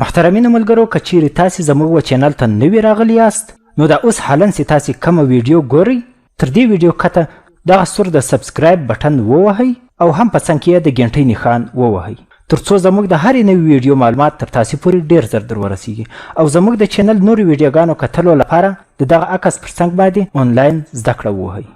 محترمینو ملګرو، که چیرې تاسې زموږ چینل ته نوي راغلي یاست نو دا اوس حالا چې تاسې کومه ویډیو ګورئ تر دې ویډیو کته دغه سور د سبسکریب بټن ووهئ او هم په څنګ کې یې د ګنټۍ نښان ووهئ تر څو زموږ د هرې نوې ویډیو معلومات تر تاسې پورې ډېر زر در ورسیږي او زموږ د چینل نورو ویډیوګانو کتلو لپاره د دغه عکس پر څنګ باندې آنلاین زده کړه ووهئ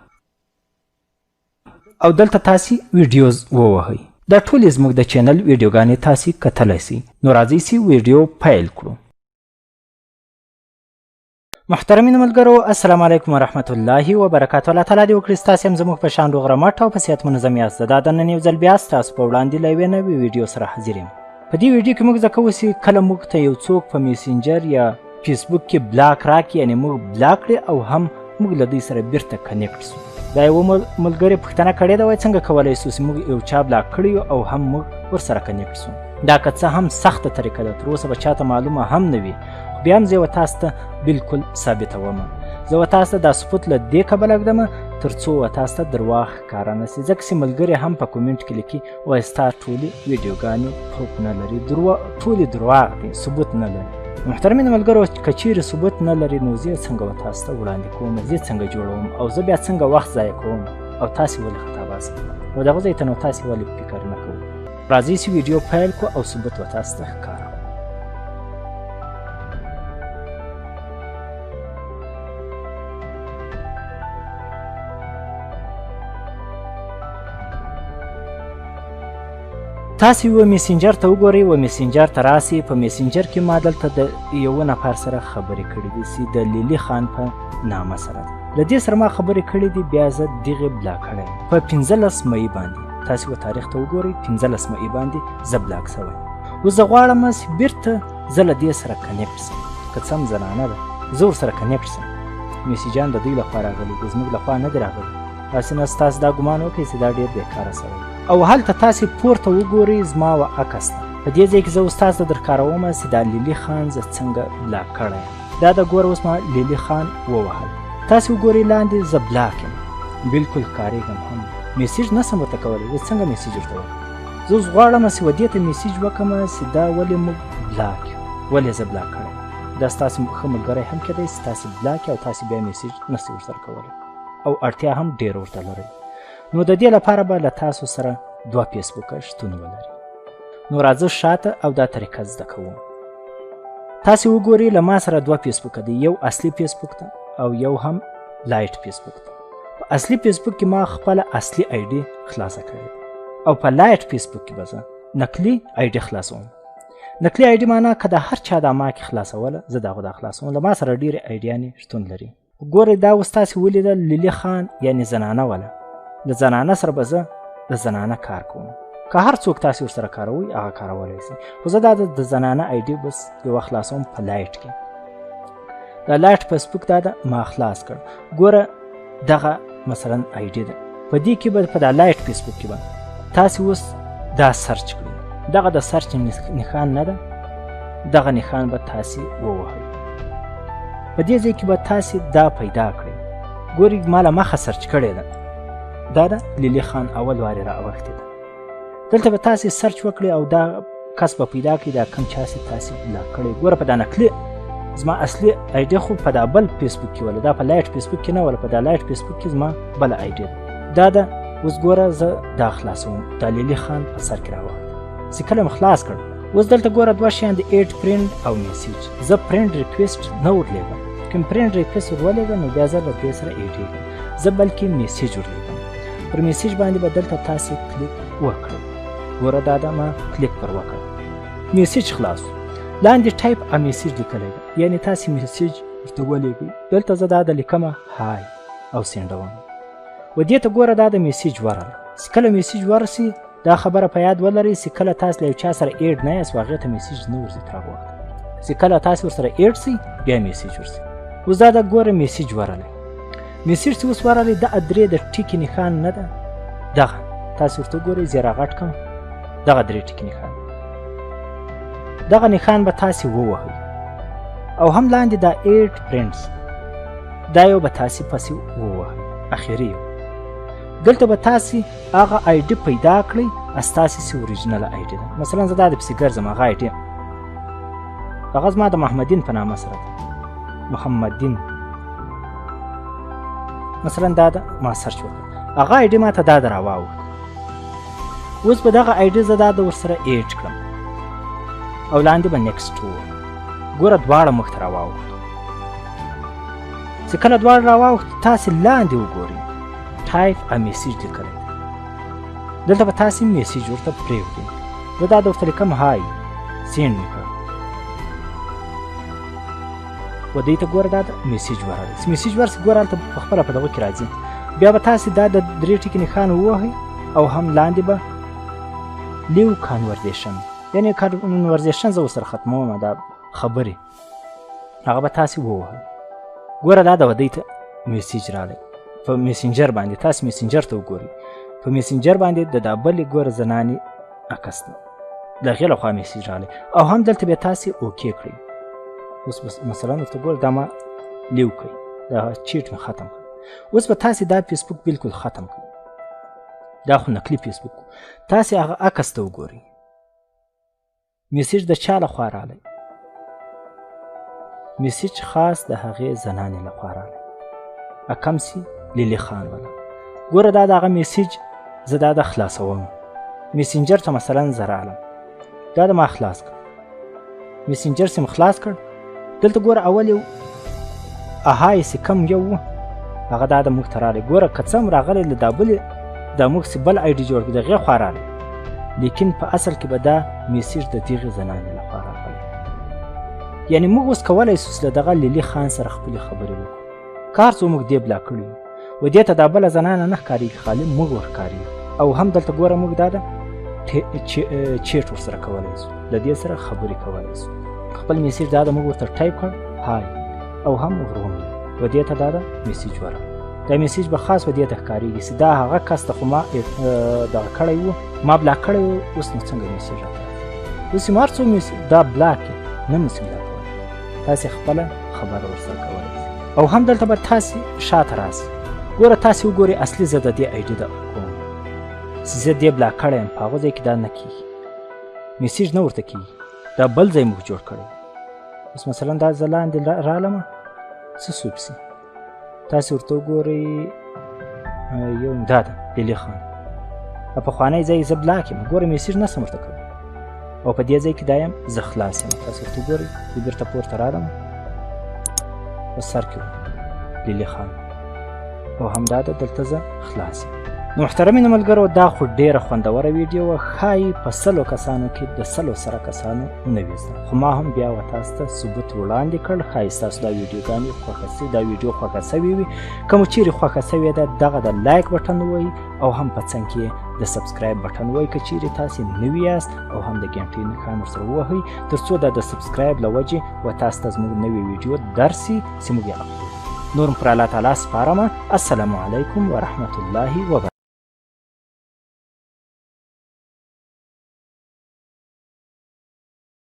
او دلته تاسې ویډیوز ووهئ. دا ټولې زموږ د چینل ویډیوګانې تاسې کتلی سئ. نو راځئ چې ویډیو پیل کړو. محترمینو ملګرو، السلام علیکم ورحمت الله وبرکاتو. الله تعالی دې وکړي ستاسې هم زموږ په شان روغ رمټ او په صحت منظم یاست. دا د نن یو ځل بیا ستاسو په وړاندې له یوې نوې ویډیو سره حاضر یم. په دې ویډیو کې موږ زده کوو چې کله موږ ته یو څوک په میسینجر یا فیسبوک کې بلاک راکړي، یعنې موږ بلاک کړي او هم موږ له دوی سره بیرته کنیکټ سو. دا یو ملګري پوښتنه کړې ده، وایي څنګه کولی سو چې موږ یو چا بلاک کړي او هم موږ ورسره کنیکټ سو. دا که څه هم سخته طریقه ده، تر اوسه به چاته معلومه هم نه وي، بیا هم زه یوه تاسو ته بلکل ثابتومه. زه به تاسو ته دا ثبوت له دې کبله ږدمه تر څو به تاسو ته درواغ ښکاره نه سي، ځکه چې ملګري هم په کومنټ کې لیکي وایي ستا ټولې ویډیوګانې پروف نه لري، ټولې درواغ دي، ثبوت نه لري. محترمینو ملګرو، که چیرې ثبوت نه لري نو زه څنګه به تاسو ته وړاندې کوم، زه څنګه جوړوم او زه بیا څنګه وخت ضایع کوم او تاسې ولې خطا باسم نو دغه ځای ته نو تاسې ولې فکر نه کوئ. راځئ چې ویډیو پیل کړو او ثبوت به تاسو ته ښکاره. تاسې و میسنجر ته وګورئ، و میسنجر ته راسئ. په میسنجر کې ما دلته د یوه نفر سره خبرې کړې دي چې د لیلی خان په نامه سره ده. له دې سره ما خبرې کړې دي، بیا زه دغې بلاک کړی په 15 مۍ باندې. تاسې و تاریخ ته وګورئ، 15 مۍ باندې زه بلاک سوی. اوس زه غواړم چې بیرته زه له دې سره کنیکټ سم، که څه هم زنانه ده زه ورسره کنیکټ سم. میسیجان د دوی لخوا راغلي دي، زموږ لخوا نه دي راغلي. داسې نه ستاسو دا ګمان وکړئ چې دا ډېر بېکاره سوی او هلته تاسې پورته وګورئ زما و عکس ته. په دې ځای کې زه اوس تاسو ته درښکاروم چې دا لیلی خان زه څنګه بلاک کړی یم. دا د ګوره اوس ما لیلی خان ووهل. تاسې وګورئ لاندې زه بلاک یم، بلکل ښکارېږم هم. میسج نسم ورته کولی، زه څنګه میسج ورته وکړم؟ زه اوس غواړم چې و دې ته میسج وکړم چې دا ولې موږ بلاک یو، ولې زه بلاک کړی. دا ستاسې ښه ملګری هم کېدی چې تاسې بلاک او تاسې بیا میسج نسئ ورسره کولی او اړتیا هم ډېر ورته لرئ. نو د دې لپاره به له تاسو سره 2 فیسبوکه شتون ولري. نو راځه شاته او دا طریقه زده کوو. تاسې وګورئ له ما سره 2 فیسبوکه دي، یو اصلي فیسبوک ته او یو هم لایټ فیسبوک ته. په اصلي فیسبوک کې ما خپله اصلي آی ډي خلاصه کړې او په لایټ فیسبوک کې به زه نقلي آی ډي خلاصوم. نقلي آی ډي معنا که د هر چا دا ما کې خلاصوله زه د هغو دا خلاصوم. له ما سره ډېرې آی ډیانې شتون لري. ګورئ دا اوس تاسې ولیدل لیلی خان یعنې زنانه وله. د زنانه سره به زه د زنانه کار کوم. که هر څوک تاسې ورسره کاروئ هغه کارولی سي، خو زه دا د زنانه آی ډي بس یوه خلاصوم په لایټ کې. دا لایټ فیسبوک دا ده ما خلاص کړ. ګوره دغه مثلا آی ډي ده، په دې کې به په دا لایټ فیسبوک کې به تاسې اوس دا سرچ کړئ. دغه د سرچ نښان نه ده، دغه نښان به تاسې ووهئ. په دې ځای کې به تاسې دا پیدا کړئ. ګورئ ما له مخه سرچ کړې ده، دا ده لیلی خان اول وارې را اوښتې ده. دلته به تاسې سرچ وکړئ او دا کس به پیدا کړئ، دا کوم چا چې تاسې بلاک کړی. ګوره په دا نقلي زما اصلي آی ډي خو په دا بل فیسبوک کې وله، دا په لایټ فیسبوک کې نه وله، په دا لایټ فیسبوک کې زما بله آی ډي ده. دا ده اوس ګوره زه دا خلاصوم. دا لیلی خان په سر کې راوخت چې کله مې خلاص کړ. اوس دلته ګوره 2 شیان دي، ایډ فرینډ او میسیج. زه فرینډ ریکویسټ نه ورلیږم. کوم فرینډ ریکویسټ ورولېږم نو بیا زه له دې سره ایډېږم، زه بلکې میسیج ورلیږم. پر میسیج باندې به دلته تاسې کلیک وکړئ. ګوره دا ده ما کلیک پر وکړ، میسیج خلاص. لاندې ټایپ ا میسیج لیکلی ده، یعنې تاسې میسیج ورته ولیږئ. دلته زه دا د لیکمه های او سینډوم. و دې ته ګوره دا د میسیج ورغله. چې کله میسیج ورسي دا خبره په یاد ولرئ چې کله تاسې له یو چا سره ایډ نه یاست هغې ته میسیج نه ورځي تر هغه وخته چې کله تاسې ورسره ایډ سئ بیا میسیج ورسي. اوس دا د ګوره میسیج ورغلی. میسیج چې اوس ورغلی دا درې د ټیکې نښان نه ده، دغه تاسې ورته وګورئ، زه یې راغټ کړم، دغه درې ټیکې نښان. دغه نښان به تاسې ووهئ او هم لاندې دا ایډ فرینډز دا یو به تاسې پسې ووهئ، اخیره یو. دلته به تاسې هغه آی ډي پیدا کړئ ستاسې چې اوریجنل آی ډي ده. مثلا زه دا د پسې ګرځم هغه آی ډي هغه زما د محمدین په نامه سره ده، محمدین مثلا دا ده. ما سرچ وکړ، هغه آی ډي ما ته دا د راواوښت. اوس به دغه آی ډي زه دا د ورسره ایډ کړم او لاندې به نیکسټ ووم. ګوره دواړه موږ ته راواوښتو. چې کله دواړه راواوښتو تاسې لاندې وګورئ ټایپ ا میسج لیکلی دی. دلته به تاسې میسج ورته پرېږدئ. زه دا درته لیکم های سینډ مې کړ و دې ته ګوره دا د میسج ورغلی. میسج ورسې ګوره هلته په خپله په دغه کې راځي. بیا به تاسې دا د 3 ټکي نښان ووهئ او هم لاندې به لیو کانورزیشن، یعنې کانورزیشن زه ورسره ختموم دا خبرې، هغه به تاسې ووهئ. ګوره دا د ودې ته میسج راغلی په مسینجر باندې. تاسې مسینجر ته وګورئ، په مسینجر باندې د دا بلې ګوره زنانې عکس ده، د هغې لخوا میسج راغلی او هم دلته بیا تاسې اوکې کړئ. اوس مثلا ورته ګوره دا ما لیو کړئ، دا چیټ مې ختم کړ. اوس به تاسې دا فیسبوک بلکل ختم کړئ، دا خو نقلي فیسبوک. تاسې هغه عکس ته وګورئ، میسج د چا لخوا راغلی؟ میسج خاص د هغې زنانې لخوا راغلی، اکمسي لیلی خان والا. ګوره دا د هغه میسج زه دا د خلاصوم. مسینجر ته مثلا زه راغلم، دا د ما خلاص کړ، مسینجر سم خلاص کړ. دلته ګوره اول یو اهای چې کم یو و هغه دا د موږ ته راغلی. ګوره که څه هم راغلی له دا بلې دا موږ چې بل آی ډي جوړ کړو د هغې خوا راغلی، لیکن په اصل کې به دا میسج د دغې زنانې لخوا راغلی. یعنې موږ اوس کولی شو چې له دغه لیلی خان سره خپلې خبرې وکړو. کار څو موږ دې بلا کړي و دې ته دا بله زنانه نه ښکارېږي، خالي موږ ورښکارېږو. او هم دلته ګوره موږ دا د چیټ ورسره کولی شو، له دې سره خبرې کولی شو. خپل میسج دا د موږ ورته ټایپ کړ های او هم ورومي و دې ته دا د میسج ورغی. دا میسج به خاص و دې ته ښکارېږي چې دا هغه کس ته خو ما دغه کړی و، ما بلاک کړی و. اوس نو څنګه میسج راته اوس یې ما هر څو دا بلاک نه نسي بلاکولی، تاسې خپله خبره ورسره کولی شئ. او هم دلته به تاسې شاته راسئ. ګوره تاسې وګورئ اصلي زه د دې آی ډي د کوم چې زه دې بلاک کړی یم، په هغه ځای کې دا نه کېږي، میسج نه ورته کېږي، دا بل ځای موږ جوړ کړی. اوس مثلا دا زه لاندې رالمه څه سو پسې تاسې ورته وګورئ یو دا ده لیلی خان، پخوانی ځای زه بلاک یم، ګوره میسج نه سم ورته کوم او په دې ځای کې دا یم زه خلاص یم. تاسې ورته وګورئ زه بېرته پورته رالم په سر کې لیلی خان او همدا ده دلته زه خلاص یم. نو محترمینو ملګرو دا خو ډیره خوندوره ویډیو وه، ښایي په 100 کسانو کې د 100 سره کسانو نه وي زده، خو ما هم بیا و تاسو ته ثبوت وړاندې کړ. ښایي ستاسو دا ویډیوګانې خوښه سوي، دا ویډیو خوښه سوې وي. که مو چیرې خوښه سوې ده دغه د لایک بټن ووهئ او هم په څنګ کې د سبسکرایب بټن ووهئ که چیرې تاسې نوي یاست، او هم د ګنټۍ نښان ورسره ووهئ تر څو دا د سبسکرایب له وجې و تاسو ته زموږ نوې ویډیو درسي چې موږ یې اپلوډ. نور پر الله تعالی سپارم. السلام علیکم ورحمة الله وبرکاته.